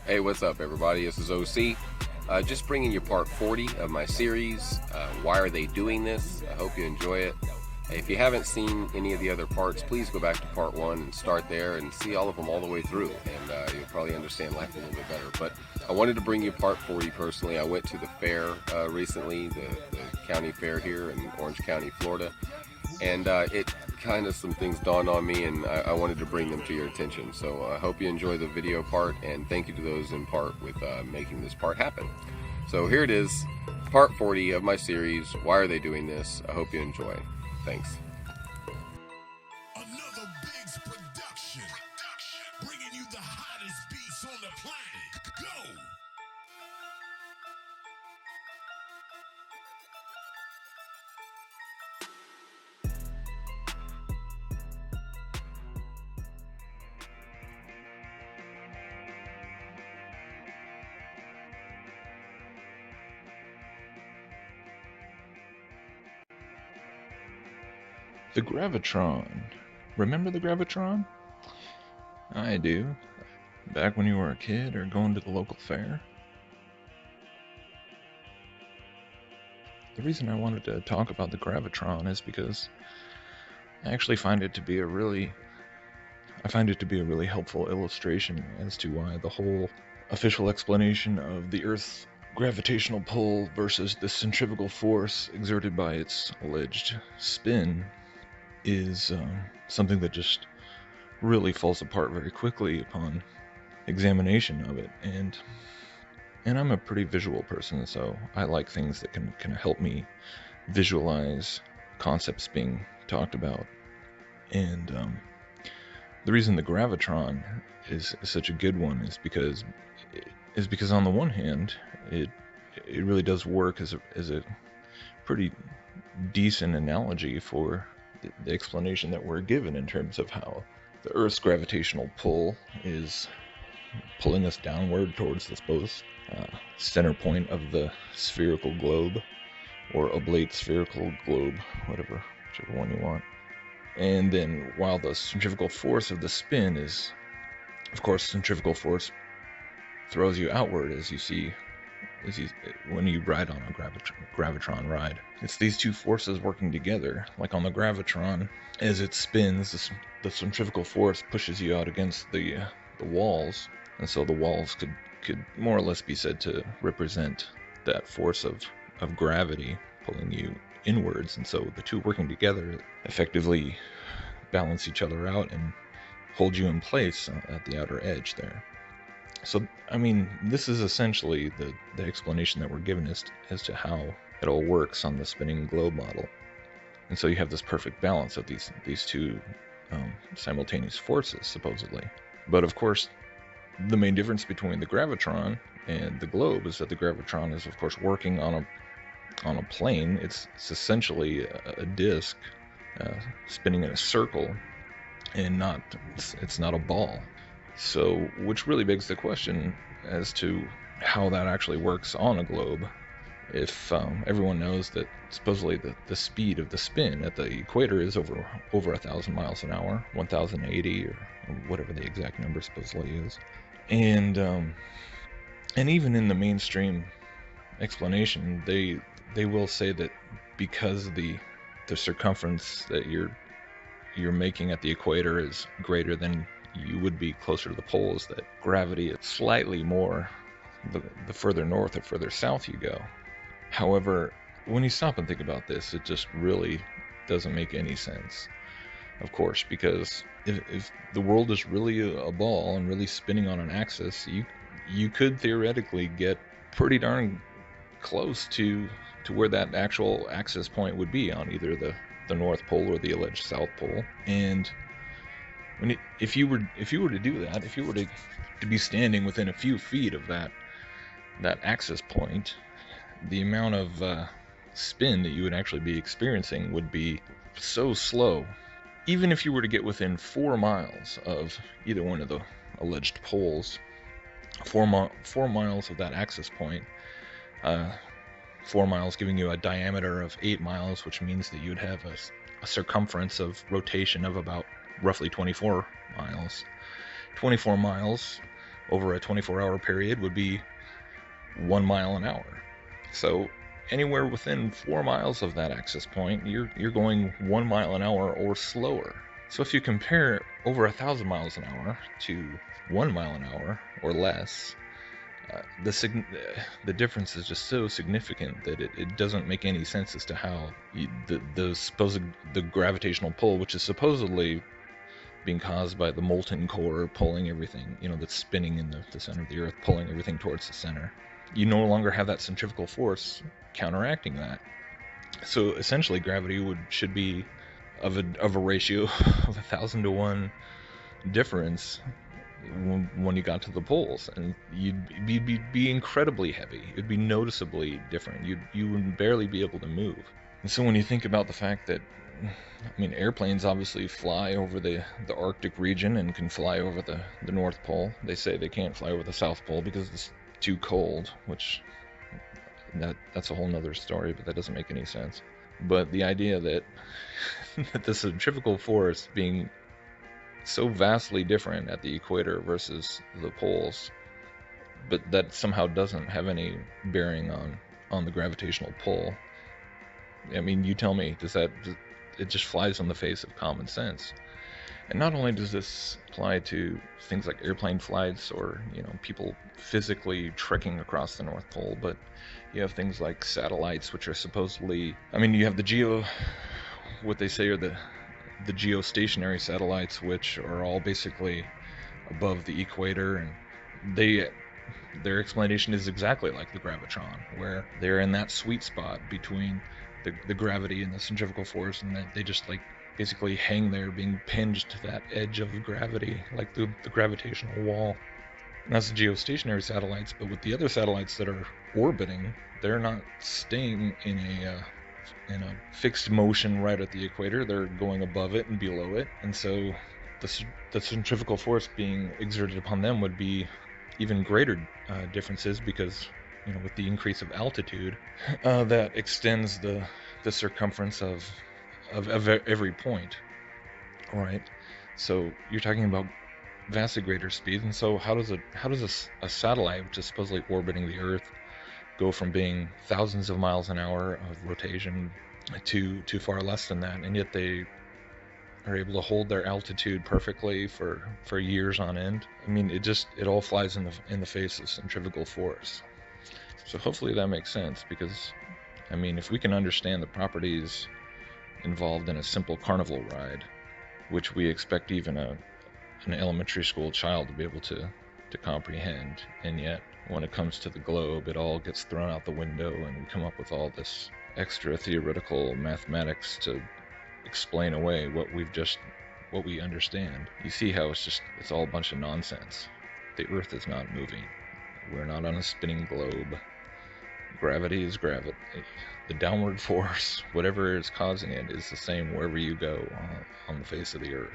Hey, what's up, everybody? This is OC. Just bringing you part 40 of my series. Why are they doing this? I hope you enjoy it. If you haven't seen any of the other parts, please go back to part 1 and start there and see all of them all the way through, and you'll probably understand life a little bit better. But I wanted to bring you part 40 personally. I went to the fair recently, the county fair here in Orange County, Florida, and it kind of some things dawned on me, and I wanted to bring them to your attention. So I hope you enjoy the video part, and thank you to those in part with making this part happen. So here it is, part 40 of my series, Why Are They Doing This? I hope you enjoy. Thanks. Another Biggs production, bringing you the hottest beats on the planet. Go! The Gravitron. Remember the Gravitron? I do. Back when you were a kid or going to the local fair. The reason I wanted to talk about the Gravitron is because I actually find it to be a really helpful illustration as to why the whole official explanation of the Earth's gravitational pull versus the centrifugal force exerted by its alleged spin is something that just really falls apart very quickly upon examination of it. And I'm a pretty visual person, so I like things that can help me visualize concepts being talked about. And the reason the gravitron is such a good one is because on the one hand it really does work as a pretty decent analogy for the explanation that we're given in terms of how the Earth's gravitational pull is pulling us downward towards the center point of the spherical globe, or oblate spherical globe, whichever one you want. And then while the centrifugal force of the spin is, of course, centrifugal force throws you outward when you ride on a gravitron ride. It's these two forces working together. Like on the gravitron, as it spins, the centrifugal force pushes you out against the walls, and so the walls could more or less be said to represent that force of gravity pulling you inwards, and so the two working together effectively balance each other out and hold you in place at the outer edge there. So, I mean, this is essentially the explanation that we're given as to how it all works on the spinning globe model. And so you have this perfect balance of these two simultaneous forces, supposedly. But of course, the main difference between the gravitron and the globe is that the gravitron is, of course, working on a plane. It's essentially a disk spinning in a circle, and it's not a ball. So, which really begs the question as to how that actually works on a globe. If everyone knows that supposedly the speed of the spin at the equator is over 1,000 miles an hour, 1,080 or whatever the exact number supposedly is, and even in the mainstream explanation, they will say that because the circumference that you're making at the equator is greater than you would be closer to the poles, that gravity is slightly more the further north or further south you go. However, when you stop and think about this, it just really doesn't make any sense, of course, because if the world is really a ball and really spinning on an axis, you could theoretically get pretty darn close to where that actual axis point would be on either the North Pole or the alleged South Pole. And if you were to do that, if you were to be standing within a few feet of that axis point, the amount of spin that you would actually be experiencing would be so slow. Even if you were to get within 4 miles of either one of the alleged poles, 4 miles of that axis point, 4 miles giving you a diameter of 8 miles, which means that you'd have a circumference of rotation of about roughly 24 miles. 24 miles over a 24-hour period would be 1 mile an hour. So anywhere within 4 miles of that access point, you're going 1 mile an hour or slower. So if you compare over 1,000 miles an hour to 1 mile an hour or less, the difference is just so significant that it doesn't make any sense as to how the gravitational pull, which is supposedly being caused by the molten core pulling everything, that's spinning in the center of the Earth, pulling everything towards the center. You no longer have that centrifugal force counteracting that. So essentially, gravity should be of a ratio of 1,000 to 1 difference when you got to the poles, and you'd be incredibly heavy. It'd be noticeably different. You would barely be able to move. And so when you think about the fact that, airplanes obviously fly over the Arctic region and can fly over the North Pole. They say they can't fly over the South Pole because it's too cold, which that's a whole nother story, but that doesn't make any sense. But the idea that the centrifugal force being so vastly different at the equator versus the poles, but that somehow doesn't have any bearing on the gravitational pull. You tell me, it just flies on the face of common sense. And not only does this apply to things like airplane flights or, people physically trekking across the North Pole, but you have things like satellites, which are supposedly, you have what they say are the geostationary satellites, which are all basically above the equator, and their explanation is exactly like the gravitron, where they're in that sweet spot between the gravity and the centrifugal force, and that they just basically hang there, being pinned to that edge of gravity, like the gravitational wall. And that's the geostationary satellites. But with the other satellites that are orbiting, they're not staying in a fixed motion right at the equator. They're going above it and below it, and so the centrifugal force being exerted upon them would be even greater differences, because with the increase of altitude, that extends the circumference of every point. All right, so you're talking about vastly greater speeds. And so how does a satellite, which is supposedly orbiting the Earth, go from being thousands of miles an hour of rotation to far less than that, and yet they are able to hold their altitude perfectly for years on end? It all flies in the face of centrifugal force. So hopefully that makes sense, because if we can understand the properties involved in a simple carnival ride, which we expect even an elementary school child to be able to comprehend, and yet when it comes to the globe, it all gets thrown out the window, and we come up with all this extra theoretical mathematics to explain away what we understand. You see how it's all a bunch of nonsense. The Earth is not moving. We're not on a spinning globe. Gravity is gravity. The downward force, whatever is causing it, is the same wherever you go on the face of the Earth.